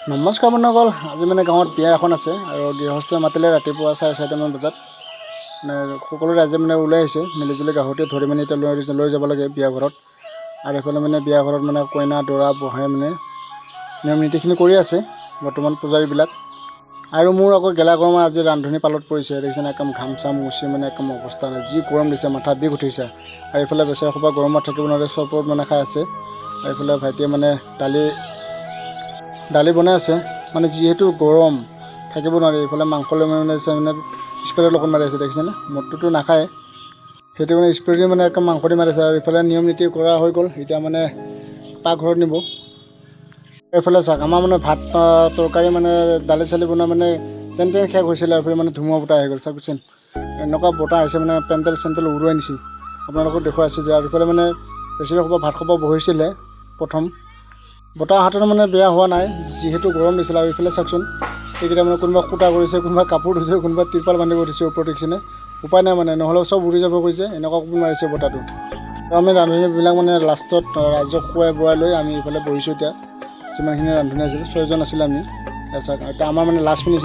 নমস্কাৰ বন্ধুসকল, আজি মানে গাঁৱত বিয়া এখন আছে আৰু গৃহস্থই মাতিলে ৰাতিপুৱা 4:30মান বজাত। মানে সকলো ৰাইজে মানে ওলাই আহিছে, মিলিজুলি গাহৰিটো ধৰি মানে এতিয়া লৈ যাব লাগে বিয়া ঘৰত। আৰু এইফালে মানে বিয়া ঘৰত মানে কইনা দৰা বহাই মানে নিয়ম নীতিখিনি কৰি আছে বৰ্তমান পূজাৰীবিলাক। আৰু মোৰ আকৌ গেলা গৰমে আজি ৰান্ধনি পালত পৰিছে, দেখিছেনে? একদম ঘাম চাম মুচি মানে একদম অৱস্থা নাই, যি গৰম দিছে, মাথা বিষ উঠিছে। আৰু এইফালে বেচেৰা সোপা গৰমত থাকিব নোৱাৰে, চৰবত মানে খাই আছে। আৰু এইফালে ভাইটিয়ে মানে দালি বনাই আছে, মানে যিহেতু গৰম থাকিব নোৱাৰি। এইফালে মাংস লৈ মানে স্প্ৰেৰ লগত মাৰি আছে, দেখিছেনে? মদটোতো নাখায়, সেইটো মানে স্প্ৰে মানে একদম মাংস দি মাৰিছে। আৰু এইফালে নিয়ম নীতি কৰা হৈ গ'ল, এতিয়া মানে পাকঘৰত নিব। এইফালে চাওক, আমাৰ মানে ভাত তৰকাৰী মানে দালি চালি বনোৱা মানে যেন তেন শেষ হৈছিলে। আৰু এইফালে মানে ধুমুহা বতাহ আহি গ'ল, চাওকচোন এনেকুৱা বতাহ আহিছে, মানে পেণ্ডেল চেণ্ডেল উৰুৱাই নিছে। আপোনালোকক দেখুৱাইছে যে, আৰু এইফালে মানে বেছিভাগ ভাত খাব বহিছিলে প্ৰথম। বতাহ হাতত মানে বেয়া হোৱা নাই, যিহেতু গৰম দিছিলে। আৰু এইফালে চাওকচোন, এইকেইটা মানে কোনোবা কুটা কৰিছে, কোনোবা কাপোৰ ধুইছে, কোনোবা ত্ৰিপাল বান্ধিব ধৰিছে ওপৰত, দেখিছেনে? উপায় নাই মানে, নহ'লেও চব উৰি যাব গৈছে, এনেকুৱা কোব মাৰিছে বতাহটো। আৰু আমি ৰান্ধনিবিলাক মানে লাষ্টত ৰাইজক খুৱাই বোৱাই লৈ আমি এইফালে বহিছোঁ। এতিয়া যিমানখিনি ৰান্ধনি আছিলে 6জন আছিলে আমি। চাওক, এতিয়া আমাৰ মানে লাষ্ট ফিনিছ